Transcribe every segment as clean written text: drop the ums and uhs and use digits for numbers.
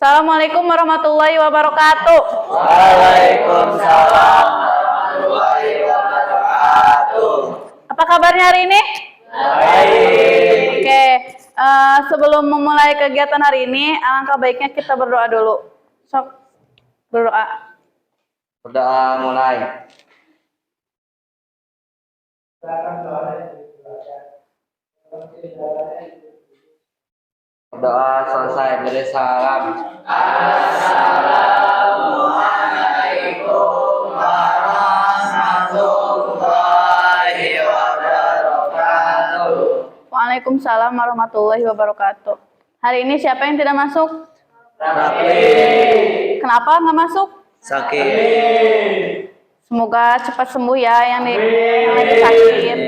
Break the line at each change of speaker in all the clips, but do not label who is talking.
Assalamualaikum warahmatullahi wabarakatuh.
Waalaikumsalam warahmatullahi wabarakatuh.
Apa kabarnya hari ini?
Baik.
Oke, sebelum memulai kegiatan hari ini, alangkah baiknya kita berdoa dulu. Sok, berdoa.
Berdoa mulai. Berdoa selesai, beri salam. Assalamualaikum warahmatullahi wabarakatuh.
Waalaikumsalam warahmatullahi wabarakatuh. Hari ini siapa yang tidak masuk?
Rapi.
Kenapa nggak masuk?
Sakit.
Semoga cepat sembuh ya yang lagi sakit.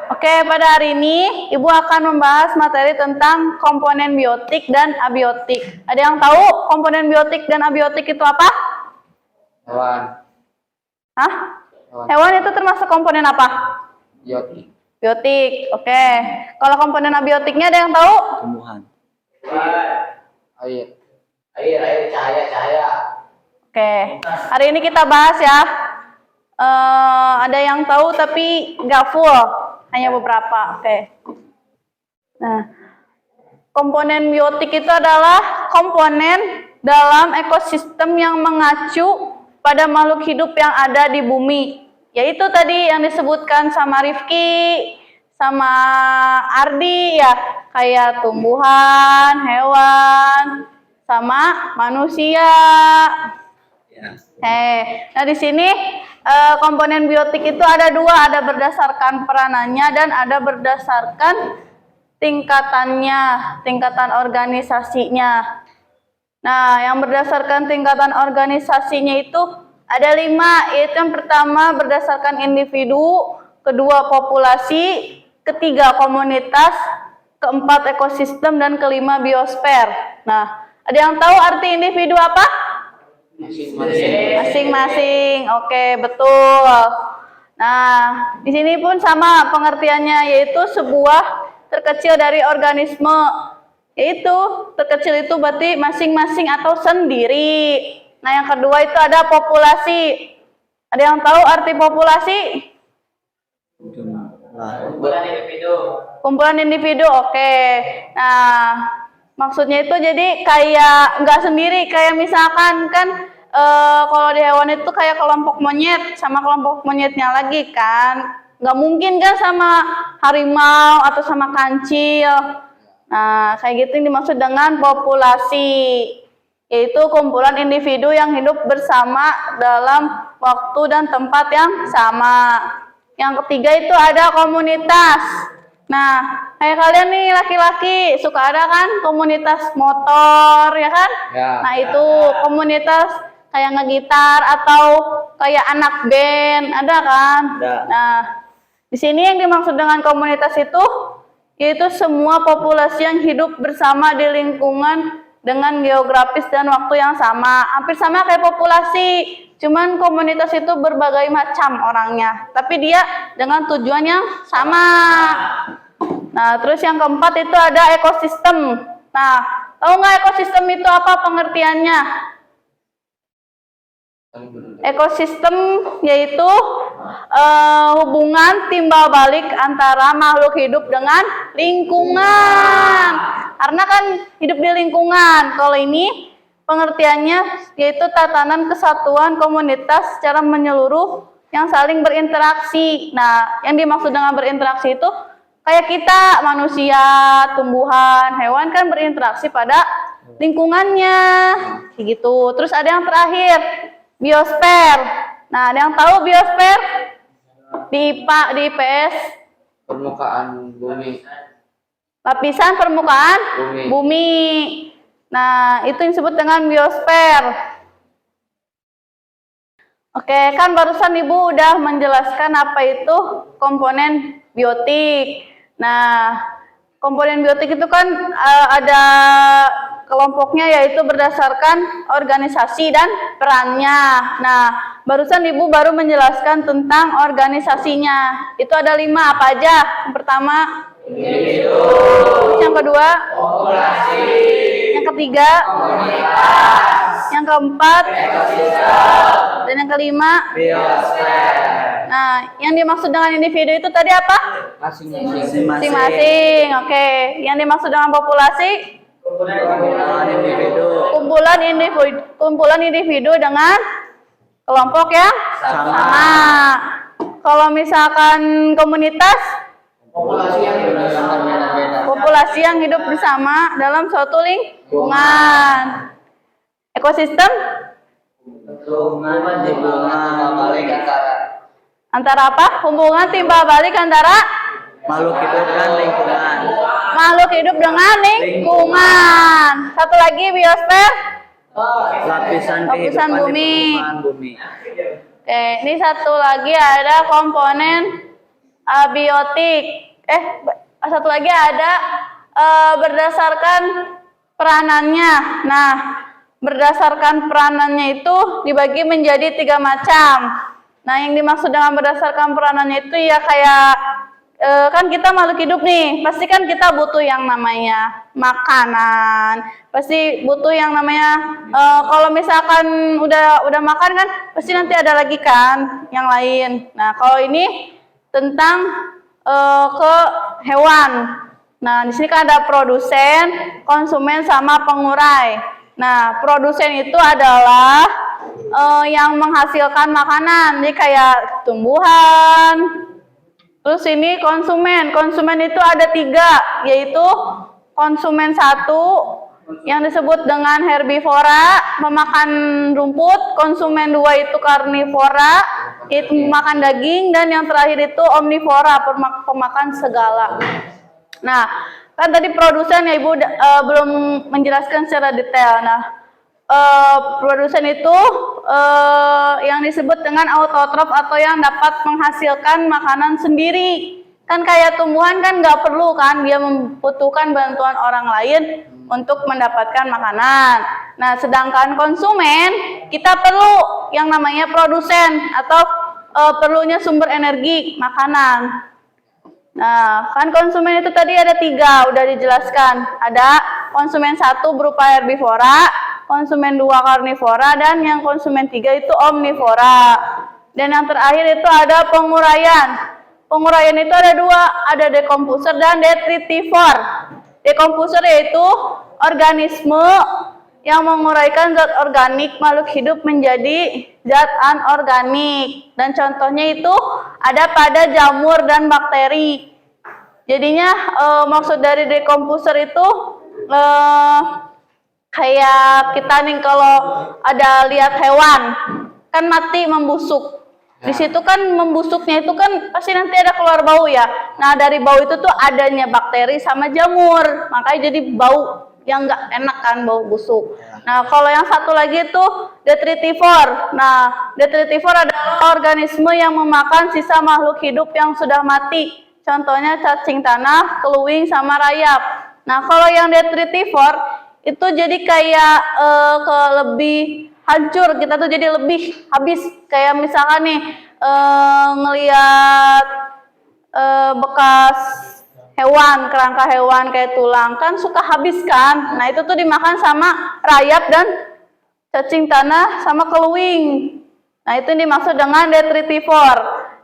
Oke, pada hari ini Ibu akan membahas materi tentang komponen biotik dan abiotik. Ada yang tahu komponen biotik dan abiotik itu apa?
Hewan.
Hah? Hewan itu termasuk komponen apa?
Biotik.
Biotik. Oke. Kalau komponen abiotiknya ada yang tahu?
Tumbuhan. Air. Cahaya.
Oke. Hari ini kita bahas ya. Ada yang tahu tapi nggak full, hanya beberapa. Oke. Nah, komponen biotik itu adalah komponen dalam ekosistem yang mengacu pada makhluk hidup yang ada di bumi. Yaitu tadi yang disebutkan sama Rifki, sama Ardi ya, kayak tumbuhan, hewan, sama manusia. Nah di sini komponen biotik itu ada dua, ada berdasarkan peranannya dan ada berdasarkan tingkatannya, tingkatan organisasinya. Nah, yang berdasarkan tingkatan organisasinya itu ada 5, yaitu yang pertama berdasarkan individu, kedua populasi, ketiga komunitas, keempat ekosistem, dan kelima biosfer. Nah, ada yang tahu arti individu apa? Masing-masing. Oke, betul. Nah, di sini pun sama pengertiannya, yaitu sebuah terkecil dari organisme. Yaitu terkecil itu berarti masing-masing atau sendiri. Nah, yang kedua itu ada populasi. Ada yang tahu arti populasi? Kumpulan individu. Oke. Nah, maksudnya itu jadi kayak nggak sendiri, kayak misalkan kan kalau di hewan itu kayak kelompok monyet sama kelompok monyetnya lagi kan. Nggak mungkin kan sama harimau atau sama kancil. Nah, kayak gitu yang dimaksud dengan populasi, yaitu kumpulan individu yang hidup bersama dalam waktu dan tempat yang sama. Yang ketiga itu ada komunitas. Nah, kayak kalian nih laki-laki suka ada kan komunitas motor ya kan?
Ya.
Nah, itu komunitas kayak ngegitar atau kayak anak band, ada kan?
Ada.
Nah, di sini yang dimaksud dengan komunitas itu yaitu semua populasi yang hidup bersama di lingkungan dengan geografis dan waktu yang sama. Hampir sama kayak populasi, cuman komunitas itu berbagai macam orangnya, tapi dia dengan tujuan yang sama. Nah, terus yang keempat itu ada ekosistem. Nah, tahu nggak ekosistem itu apa pengertiannya? Ekosistem yaitu hubungan timbal balik antara makhluk hidup dengan lingkungan. Karena kan hidup di lingkungan. Kalau ini pengertiannya yaitu tatanan kesatuan komunitas secara menyeluruh yang saling berinteraksi. Nah, yang dimaksud dengan berinteraksi itu kayak kita manusia, tumbuhan, hewan kan berinteraksi pada lingkungannya. Gitu. Terus ada yang terakhir, biosfer. Nah, ada yang tahu biosfer? Di IPA, di IPS?
Permukaan bumi.
Lapisan permukaan bumi. Nah, itu yang disebut dengan biosfer. Oke, kan barusan Ibu udah menjelaskan apa itu komponen biotik. Nah, komponen biotik itu kan ada kelompoknya yaitu berdasarkan organisasi dan perannya. Nah, barusan Ibu baru menjelaskan tentang organisasinya. Itu ada 5, apa aja? Yang pertama,
Individu.
yang kedua,
Populasi.
yang ketiga,
Komunitas.
yang keempat,
Ekosistem.
dan yang kelima.
Biosfer.
Nah, yang dimaksud dengan individu itu tadi apa?
Masing-masing.
Masing-masing. Oke. Yang dimaksud dengan populasi?
Kumpulan individu.
Kumpulan individu dengan kelompok yang sama. Kalau misalkan komunitas,
Populasi yang berbeda-beda.
populasi yang hidup bersama dalam suatu lingkungan. Ekosistem
Hubungan balik
antara apa? Hubungan timbal balik antara
makhluk hidup dan lingkungan.
makhluk hidup dengan lingkungan. Satu lagi, biosfer.
Lapisan
Lapisan
kehidupan
bumi.
di permukaan bumi.
Oke, ini satu lagi ada komponen abiotik. Satu lagi ada berdasarkan peranannya. Nah, berdasarkan peranannya itu dibagi menjadi 3 macam. Nah, yang dimaksud dengan berdasarkan peranannya itu ya kayak kan kita makhluk hidup nih, pasti kan kita butuh yang namanya makanan, pasti butuh yang namanya kalau misalkan udah makan kan pasti nanti ada lagi kan yang lain. Nah, kalau ini tentang ke hewan. Nah, di sini kan ada produsen, konsumen sama pengurai. Nah, produsen itu adalah yang menghasilkan makanan, jadi kayak tumbuhan. Terus ini konsumen. Konsumen itu ada 3, yaitu konsumen 1 yang disebut dengan herbivora, memakan rumput. Konsumen 2 itu karnivora, yaitu memakan daging. Dan yang terakhir itu omnivora, pemakan segala. Nah, kan tadi produsen ya Ibu belum menjelaskan secara detail. Nah, produsen itu yang disebut dengan autotrof atau yang dapat menghasilkan makanan sendiri. Kan kayak tumbuhan kan nggak perlu kan, dia membutuhkan bantuan orang lain untuk mendapatkan makanan. Nah, sedangkan konsumen kita perlu yang namanya produsen atau perlunya sumber energi makanan. Nah, kan konsumen itu tadi ada 3, udah dijelaskan. Ada konsumen 1 berupa herbivora, konsumen 2 karnivora, dan yang konsumen 3 itu omnivora. Dan yang terakhir itu ada penguraian. Penguraian itu ada 2, ada dekomposer dan detritivor. Dekomposer yaitu organisme yang menguraikan zat organik makhluk hidup menjadi zat anorganik. Dan contohnya itu ada pada jamur dan bakteri. Jadinya maksud dari dekomposer itu kayak kita nih kalau ada lihat hewan kan mati membusuk. Di situ kan membusuknya itu kan pasti nanti ada keluar bau ya. Nah, dari bau itu tuh adanya bakteri sama jamur. Makanya jadi bau yang nggak enak kan, bau busuk. Nah, kalau yang satu lagi itu detritivor. Nah, detritivor adalah organisme yang memakan sisa makhluk hidup yang sudah mati. Contohnya cacing tanah, keluing, sama rayap. Nah, kalau yang detritivor itu jadi kayak lebih hancur, kita tuh jadi lebih habis. Kayak misalkan nih ngelihat bekas hewan, kerangka hewan kayak tulang kan suka habis kan. Nah, itu tuh dimakan sama rayap dan cacing tanah sama keluing. Nah, itu dimaksud dengan detritivor.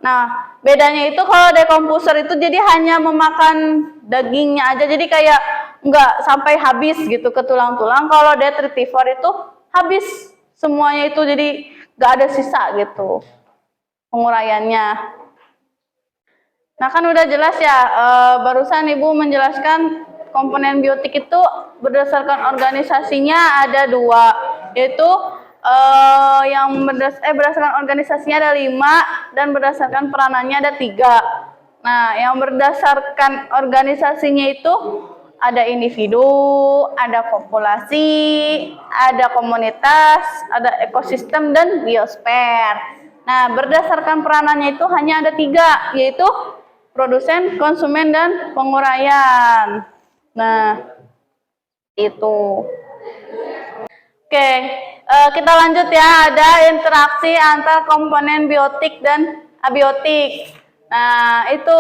Nah, bedanya itu kalau dekomposer itu jadi hanya memakan dagingnya aja, jadi kayak nggak sampai habis gitu ke tulang-tulang. Kalau detritivor itu habis semuanya itu, jadi nggak ada sisa gitu penguraiannya. Nah, kan udah jelas ya, barusan Ibu menjelaskan komponen biotik itu berdasarkan organisasinya ada 2, yaitu yang berdasarkan organisasinya ada 5 dan berdasarkan peranannya ada 3. Nah, yang berdasarkan organisasinya itu ada individu, ada populasi, ada komunitas, ada ekosistem, dan biosfer. Nah, berdasarkan peranannya itu hanya ada 3, yaitu produsen, konsumen, dan penguraian. Nah, itu. Oke, kita lanjut ya. Ada interaksi antar komponen biotik dan abiotik. Nah, itu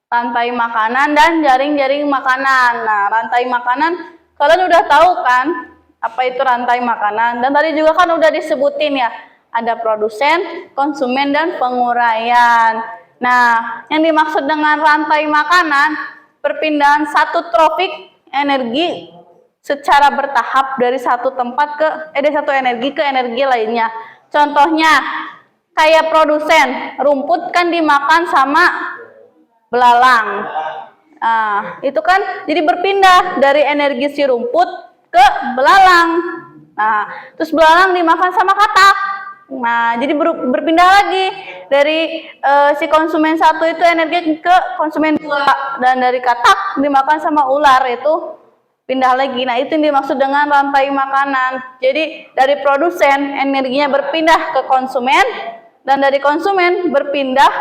rantai makanan dan jaring-jaring makanan. Nah, rantai makanan kalian udah tahu kan apa itu rantai makanan? Dan tadi juga kan udah disebutin ya. Ada produsen, konsumen, dan penguraian. Nah, yang dimaksud dengan rantai makanan, perpindahan satu tropik energi secara bertahap dari satu tempat dari satu energi ke energi lainnya. Contohnya kayak produsen, rumput kan dimakan sama belalang. Nah, itu kan jadi berpindah dari energi si rumput ke belalang. Nah, terus belalang dimakan sama katak. Nah, jadi berpindah lagi dari si konsumen satu itu energi ke konsumen dua, dan dari katak dimakan sama ular itu pindah lagi. Nah, itu yang dimaksud dengan rantai makanan. Jadi dari produsen energinya berpindah ke konsumen, dan dari konsumen berpindah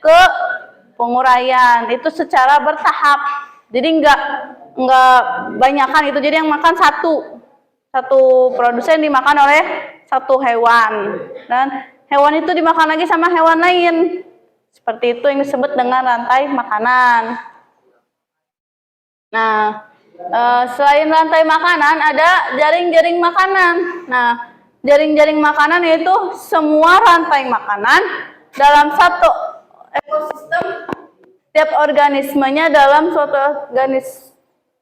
ke penguraian. Itu secara bertahap. Jadi enggak banyakan itu. Jadi yang makan satu produsen dimakan oleh satu hewan, dan hewan itu dimakan lagi sama hewan lain. Seperti itu yang disebut dengan rantai makanan. Nah, selain rantai makanan ada jaring-jaring makanan. Nah, jaring-jaring makanan yaitu semua rantai makanan dalam satu ekosistem. Setiap organismenya dalam suatu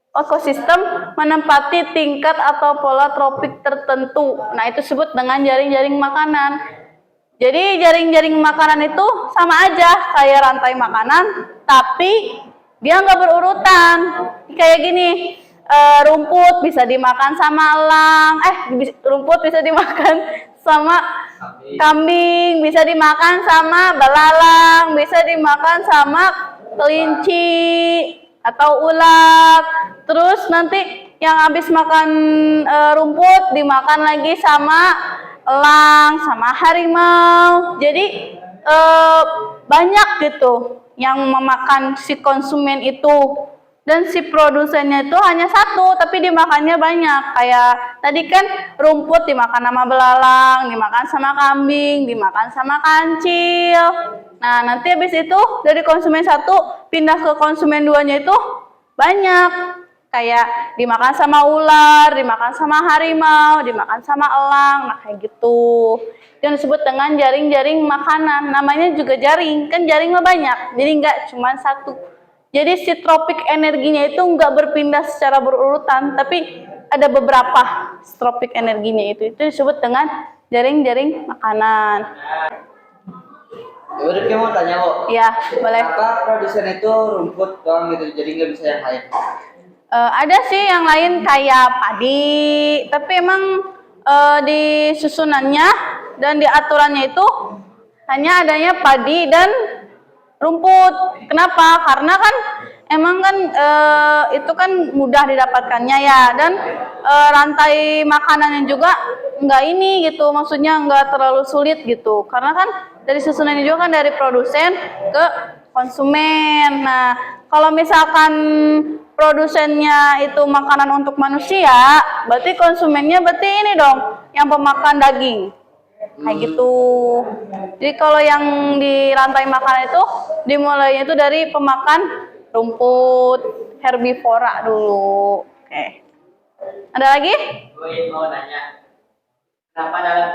ekosistem menempati tingkat atau pola tropik tertentu. Nah, itu disebut dengan jaring-jaring makanan. Jadi jaring-jaring makanan itu sama aja kayak rantai makanan, tapi dia nggak berurutan. Kayak gini, rumput bisa dimakan sama elang, rumput bisa dimakan sama kambing, bisa dimakan sama belalang, bisa dimakan sama kelinci atau ulat. Terus nanti yang habis makan rumput dimakan lagi sama elang, sama harimau. Jadi banyak gitu yang memakan si konsumen itu, dan si produsennya itu hanya satu tapi dimakannya banyak. Kayak tadi kan rumput dimakan sama belalang, dimakan sama kambing, dimakan sama kancil. Nah, nanti habis itu dari konsumen satu pindah ke konsumen duanya itu banyak. Kayak dimakan sama ular, dimakan sama harimau, dimakan sama elang. Nah, kayak gitu. Yang disebut dengan jaring-jaring makanan. Namanya juga jaring, kan jaring mah banyak. Jadi nggak cuma satu. Jadi si tropik energinya itu nggak berpindah secara berurutan, tapi ada beberapa tropik energinya itu disebut dengan jaring-jaring makanan.
Udah, mau tanya kok.
Ya, boleh.
Kenapa produsen itu rumput doang gitu, jadi nggak bisa yang lain?
Ada sih yang lain kayak padi, tapi emang di susunannya dan di aturannya itu hanya adanya padi dan rumput. Kenapa? Karena kan emang kan itu kan mudah didapatkannya ya, dan rantai makanannya juga nggak ini gitu, maksudnya nggak terlalu sulit gitu. Karena kan dari susunannya juga kan dari produsen ke konsumen. Nah, kalau misalkan produsennya itu makanan untuk manusia, berarti konsumennya berarti ini dong, yang pemakan daging. Kayak gitu. Jadi kalau yang di rantai makanan itu dimulainya itu dari pemakan rumput, herbivora dulu. Oke. Ada lagi?
Gue mau nanya, kenapa dalam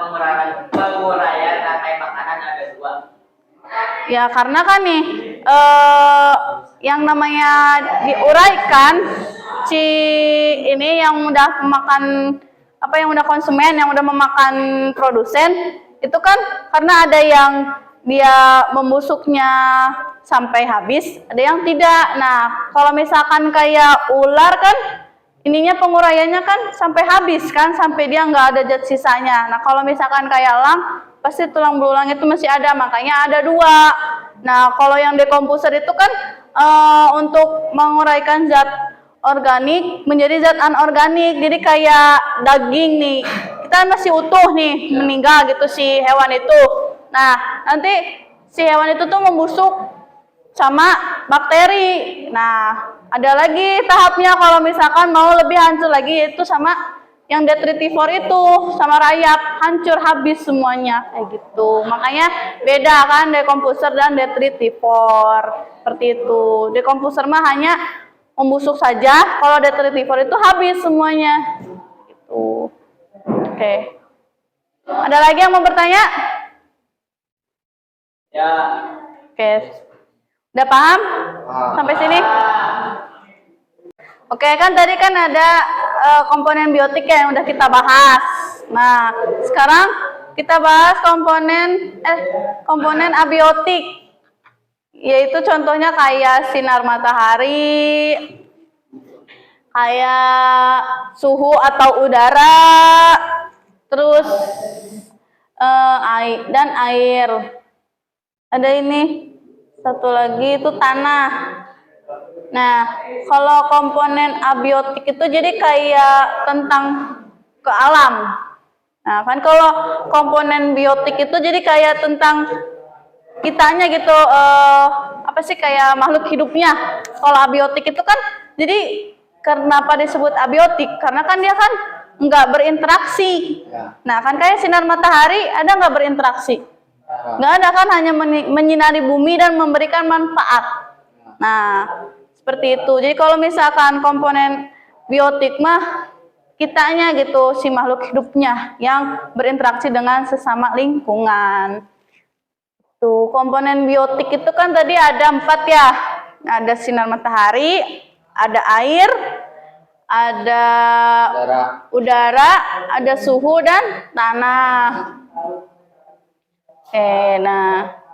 penguraian rantai makanan ada dua?
Ya karena kan nih yang namanya diuraikan si ini yang udah memakan yang udah konsumen, yang udah memakan produsen itu kan karena ada yang dia membusuknya sampai habis, ada yang tidak. Nah, kalau misalkan kayak ular kan ininya penguraiannya kan sampai habis kan, sampai dia nggak ada zat sisanya. Nah, kalau misalkan kayak elang pasti tulang belulang itu masih ada, makanya ada dua. Nah, kalau yang dekomposer itu kan untuk menguraikan zat organik menjadi zat anorganik. Jadi kayak daging nih, kita masih utuh nih, meninggal gitu si hewan itu. Nah, nanti si hewan itu tuh membusuk sama bakteri. Nah, ada lagi tahapnya kalau misalkan mau lebih hancur lagi, itu sama yang detritivore itu sama rayap, hancur habis semuanya kayak gitu. Makanya beda kan decomposer dan detritivore. Seperti itu. Decomposer mah hanya membusuk saja, kalau detritivore itu habis semuanya. Gitu. Oke. Ada lagi yang mau bertanya?
Ya.
Oke. Udah paham? Sampai sini? Oke, kan tadi kan ada komponen biotik ya yang udah kita bahas. Nah, sekarang kita bahas komponen abiotik. Yaitu contohnya kayak sinar matahari, kayak suhu atau udara, terus air dan air. Ada ini satu lagi itu tanah. Nah, kalau komponen abiotik itu jadi kayak tentang ke alam. Nah, kan kalau komponen biotik itu jadi kayak tentang kitanya gitu, apa sih, kayak makhluk hidupnya. Kalau abiotik itu kan jadi kenapa disebut abiotik? Karena kan dia kan nggak berinteraksi. Nah, kan kayak sinar matahari ada nggak berinteraksi? Nggak ada kan, hanya menyinari bumi dan memberikan manfaat. Nah, seperti itu. Jadi kalau misalkan komponen biotik mah kitanya gitu, si makhluk hidupnya yang berinteraksi dengan sesama lingkungan. Tuh, komponen biotik itu kan tadi ada 4 ya. Ada sinar matahari, ada air, ada udara, ada suhu dan tanah. Nah.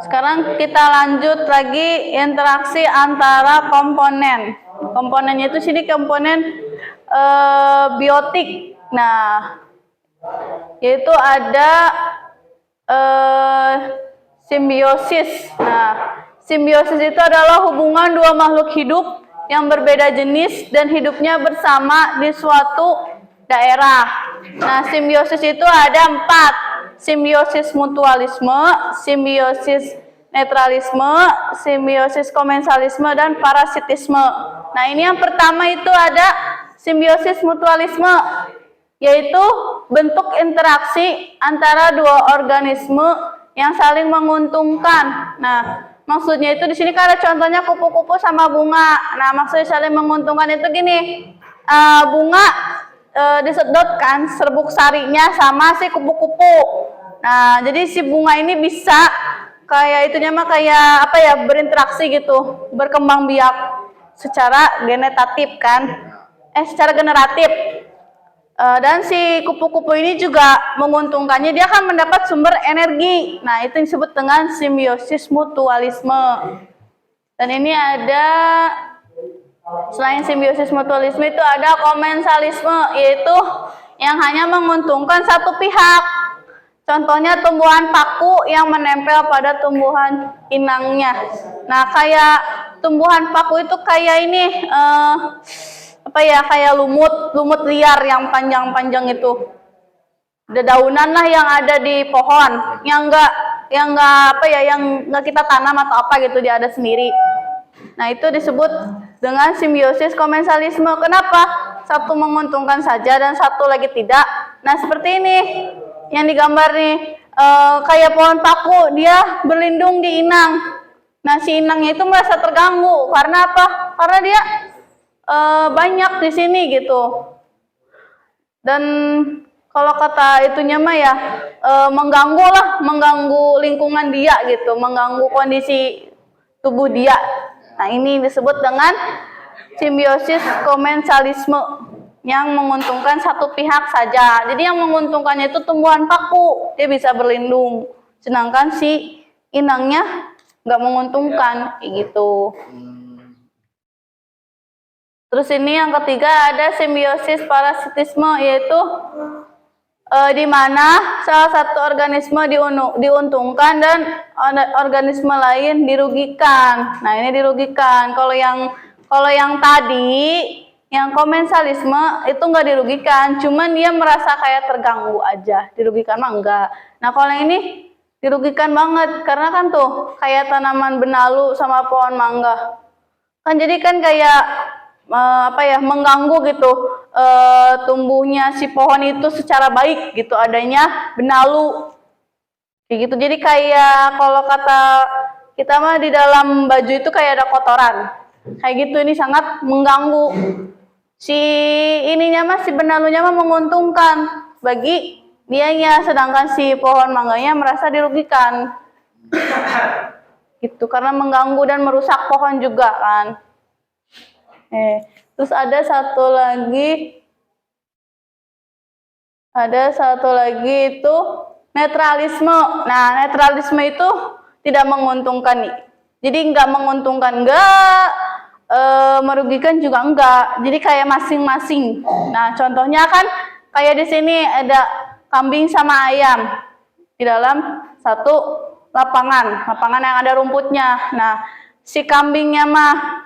Sekarang kita lanjut lagi interaksi antara komponen. Komponennya itu sini komponen biotik. Nah, yaitu ada simbiosis. Nah, simbiosis itu adalah hubungan dua makhluk hidup yang berbeda jenis dan hidupnya bersama di suatu daerah. Nah, simbiosis itu ada 4. Simbiosis mutualisme, simbiosis netralisme, simbiosis komensalisme, dan parasitisme. Nah, ini yang pertama itu ada simbiosis mutualisme, yaitu bentuk interaksi antara dua organisme yang saling menguntungkan. Nah, maksudnya itu di sini kan ada contohnya kupu-kupu sama bunga. Nah, maksudnya saling menguntungkan itu gini, bunga disedotkan serbuk sarinya sama si kupu-kupu. Nah, jadi si bunga ini bisa kayak itunya mah kayak apa ya, berinteraksi gitu, berkembang biak secara generatif kan, secara generatif. Dan si kupu-kupu ini juga menguntungkannya, dia akan mendapat sumber energi. Nah, itu disebut dengan simbiosis mutualisme. Dan ini ada, selain simbiosis mutualisme itu ada komensalisme, yaitu yang hanya menguntungkan satu pihak. Contohnya tumbuhan paku yang menempel pada tumbuhan inangnya. Nah, kayak tumbuhan paku itu kayak ini, apa ya, kayak lumut liar yang panjang-panjang itu. Dedaunan lah yang ada di pohon, yang enggak apa ya, yang enggak kita tanam atau apa gitu, dia ada sendiri. Nah, itu disebut dengan simbiosis komensalisme. Kenapa? Satu menguntungkan saja dan satu lagi tidak. Nah, seperti ini yang digambar nih, kayak pohon paku, dia berlindung di inang. Nah, si inangnya itu merasa terganggu. Karena apa? Karena dia banyak di sini gitu. Dan kalau kata itunya mah ya, mengganggu lingkungan dia gitu, mengganggu kondisi tubuh dia. Nah, ini disebut dengan simbiosis komensalisme, yang menguntungkan satu pihak saja. Jadi yang menguntungkannya itu tumbuhan paku, dia bisa berlindung. Sedangkan si inangnya nggak menguntungkan, kayak gitu. Terus ini yang ketiga ada simbiosis parasitisme, yaitu di mana salah satu organisme diuntungkan dan organisme lain dirugikan. Nah, ini dirugikan. Kalau yang tadi, yang komensalisme itu nggak dirugikan, cuman dia merasa kayak terganggu aja. Dirugikan mah enggak. Nah, kalau yang ini dirugikan banget, karena kan tuh kayak tanaman benalu sama pohon mangga. Kan jadi kan kayak apa ya, mengganggu gitu tumbuhnya si pohon itu secara baik gitu, adanya benalu kayak gitu. Jadi kayak kalau kata kita mah di dalam baju itu kayak ada kotoran kayak gitu. Ini sangat mengganggu si ininya mah, si benalunya mah menguntungkan bagi dianya, sedangkan si pohon mangganya merasa dirugikan gitu karena mengganggu dan merusak pohon juga kan. Terus ada satu lagi itu netralisme. Nah, netralisme itu tidak menguntungkan nih. Jadi nggak menguntungkan, nggak merugikan juga enggak. Jadi kayak masing-masing. Nah, contohnya kan kayak di sini ada kambing sama ayam di dalam satu lapangan yang ada rumputnya. Nah, si kambingnya mah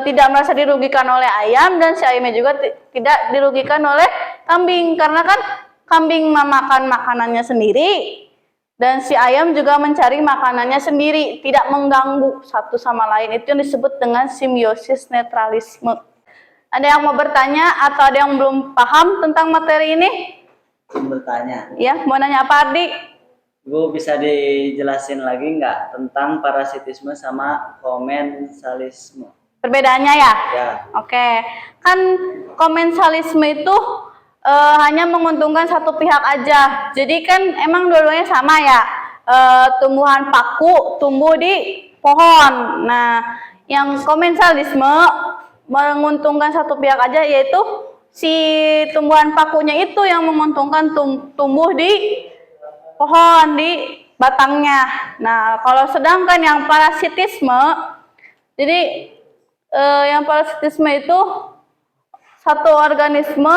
tidak merasa dirugikan oleh ayam, dan si ayamnya juga tidak dirugikan oleh kambing karena kan kambing memakan makanannya sendiri dan si ayam juga mencari makanannya sendiri, tidak mengganggu satu sama lain. Itu yang disebut dengan simbiosis netralisme. Ada yang mau bertanya atau ada yang belum paham tentang materi ini?
Bertanya.
Ya, mau nanya apa, Ardi?
Ibu bisa dijelasin lagi nggak tentang parasitisme sama komensalisme?
Perbedaannya ya?
Ya.
Oke. Kan komensalisme itu hanya menguntungkan satu pihak aja. Jadi kan emang dua-duanya sama ya. Tumbuhan paku tumbuh di pohon. Nah, yang komensalisme menguntungkan satu pihak aja, yaitu si tumbuhan pakunya itu yang menguntungkan tumbuh di pohon, di batangnya. Nah, kalau sedangkan yang parasitisme, jadi yang parasitisme itu satu organisme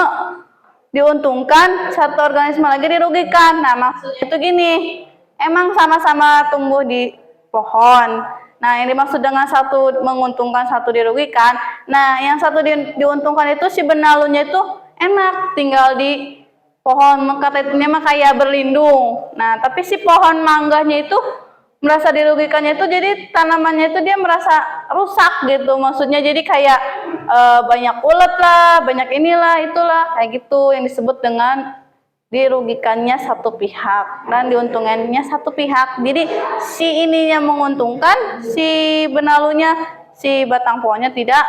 diuntungkan, satu organisme lagi dirugikan. Nah, maksudnya itu gini, emang sama-sama tumbuh di pohon. Nah, yang dimaksud dengan satu menguntungkan, satu dirugikan. Nah, yang satu diuntungkan itu si benalunya itu enak tinggal di pohon, katanya mah kayak berlindung. Nah, tapi si pohon mangganya itu merasa dirugikannya itu, jadi tanamannya itu dia merasa rusak gitu. Maksudnya jadi kayak banyak ulet lah, banyak inilah, itulah, kayak gitu yang disebut dengan dirugikannya satu pihak dan diuntungkannya satu pihak. Jadi si ininya menguntungkan, si benalunya, si batang pohonnya tidak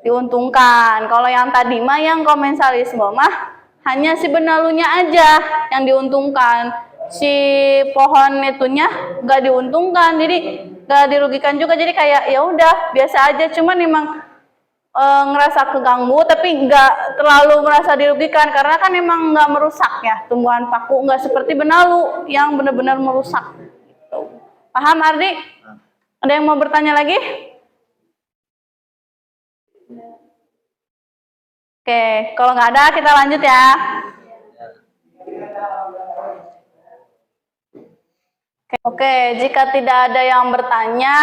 diuntungkan. Kalau yang tadi mah yang komensalisme mah hanya si benalunya aja yang diuntungkan, si pohon itunya nggak diuntungkan, jadi nggak dirugikan juga. Jadi kayak ya udah biasa aja, cuman memang ngerasa keganggu tapi nggak terlalu merasa dirugikan karena kan emang nggak merusak ya, tumbuhan paku nggak seperti benalu yang benar-benar merusak gitu. Paham, Ardi? Ada yang mau bertanya lagi? Oke, kalau nggak ada kita lanjut ya. Oke, jika tidak ada yang bertanya,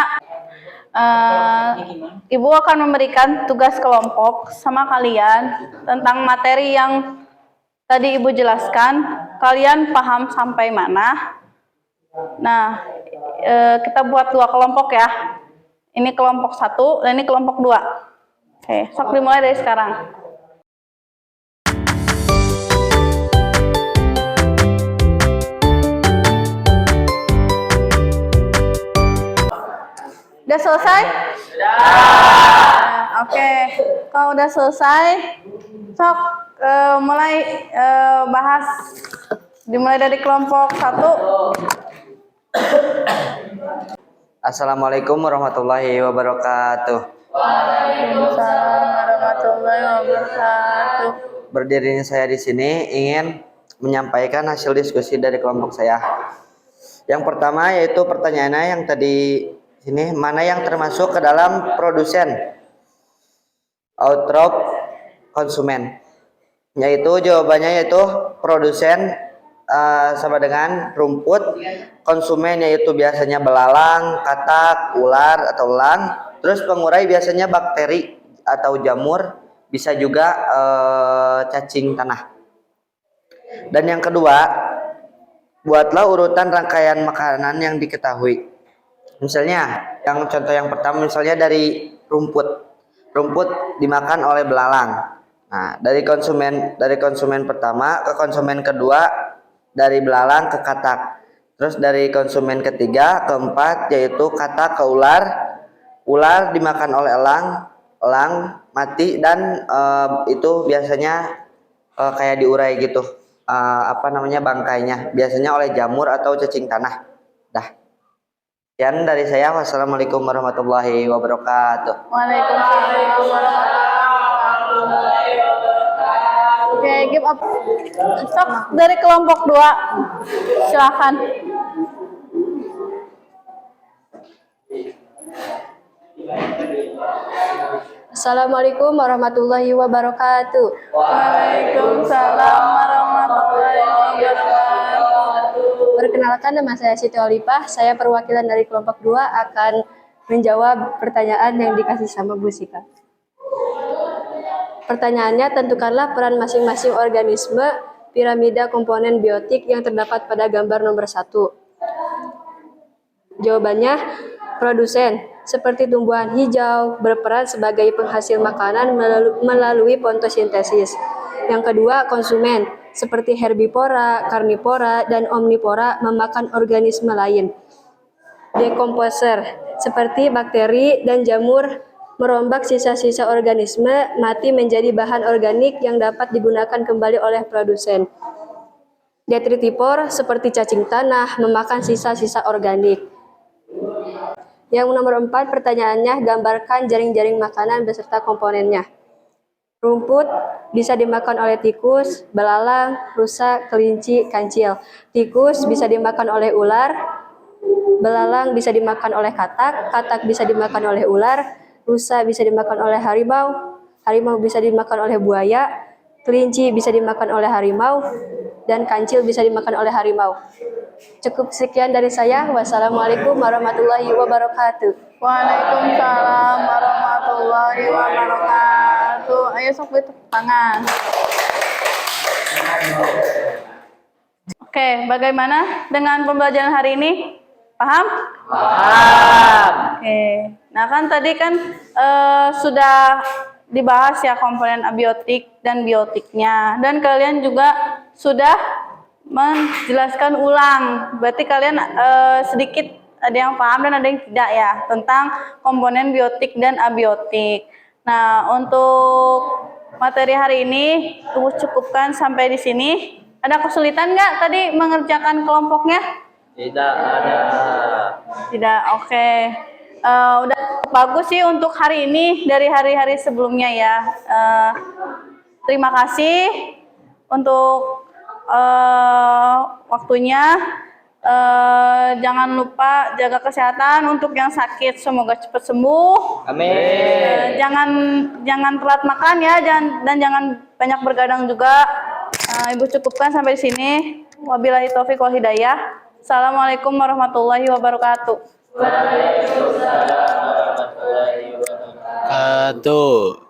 Ibu akan memberikan tugas kelompok sama kalian tentang materi yang tadi Ibu jelaskan. Kalian paham sampai mana? Nah, kita buat dua kelompok ya. Ini kelompok 1 dan ini kelompok 2. Oke, sok dimulai dari sekarang. Udah selesai? Sudah. Oke, kalau udah selesai, sok mulai bahas. Dimulai dari kelompok 1.
Assalamualaikum warahmatullahi wabarakatuh.
Waalaikumsalam warahmatullahi wabarakatuh.
Berdirinya saya di sini ingin menyampaikan hasil diskusi dari kelompok saya. Yang pertama yaitu pertanyaannya yang tadi ini, mana yang termasuk ke dalam produsen eutrop konsumen? Yaitu jawabannya yaitu produsen sama dengan rumput, konsumen yaitu biasanya belalang, katak, ular atau elang, terus pengurai biasanya bakteri atau jamur, bisa juga cacing tanah. Dan yang kedua, buatlah urutan rangkaian makanan yang diketahui. Misalnya, contoh yang pertama misalnya dari rumput. Rumput dimakan oleh belalang. Nah, dari konsumen pertama ke konsumen kedua, dari belalang ke katak. Terus dari konsumen ketiga, keempat yaitu katak ke ular. Ular dimakan oleh elang, elang mati dan itu biasanya kayak diurai gitu. Apa namanya bangkainya? Biasanya oleh jamur atau cacing tanah. Dah. Sekian dari saya. Wassalamualaikum warahmatullahi wabarakatuh.
Waalaikumsalam warahmatullahi wabarakatuh. Oke, give up. Sok dari kelompok 2. Silakan.
Assalamualaikum warahmatullahi wabarakatuh.
Waalaikumsalam warahmatullahi wabarakatuh.
Perkenalkan, nama saya Siti Olipah. Saya perwakilan dari kelompok 2 akan menjawab pertanyaan yang dikasih sama Bu Sika. Pertanyaannya, tentukanlah peran masing-masing organisme piramida komponen biotik yang terdapat pada gambar nomor 1. Jawabannya, produsen, seperti tumbuhan hijau, berperan sebagai penghasil makanan melalui fotosintesis. Yang kedua, konsumen, seperti herbivora, karnivora, dan omnivora memakan organisme lain. Decomposer, seperti bakteri dan jamur merombak sisa-sisa organisme mati menjadi bahan organik yang dapat digunakan kembali oleh produsen. Detritivore, seperti cacing tanah, memakan sisa-sisa organik. Yang nomor 4, pertanyaannya, gambarkan jaring-jaring makanan beserta komponennya. Rumput bisa dimakan oleh tikus, belalang, rusa, kelinci, kancil. Tikus bisa dimakan oleh ular, belalang bisa dimakan oleh katak, katak bisa dimakan oleh ular, rusa bisa dimakan oleh harimau, harimau bisa dimakan oleh buaya, kelinci bisa dimakan oleh harimau, dan kancil bisa dimakan oleh harimau. Cukup sekian dari saya. Wassalamualaikum warahmatullahi wabarakatuh.
Waalaikumsalam warahmatullahi wabarakatuh. Ayo sok tepuk tangan. Oke, bagaimana dengan pembelajaran hari ini? Paham?
Paham.
Oke. Nah kan tadi kan sudah dibahas ya komponen abiotik dan biotiknya. Dan kalian juga sudah menjelaskan ulang. Berarti kalian sedikit ada yang paham dan ada yang tidak ya tentang komponen biotik dan abiotik. Nah, untuk materi hari ini cukupkan sampai di sini. Ada kesulitan nggak tadi mengerjakan kelompoknya?
Tidak ada.
Tidak, oke. Udah bagus sih untuk hari ini dari hari-hari sebelumnya ya. Terima kasih untuk waktunya. Jangan lupa jaga kesehatan untuk yang sakit, semoga cepat sembuh.
Amin.
Jangan telat makan ya, dan jangan banyak bergadang juga. Ibu cukupkan sampai di sini. Wabillahi taufiq wal hidayah. Assalamualaikum warahmatullahi wabarakatuh.
Waalaikumsalam warahmatullahi wabarakatuh.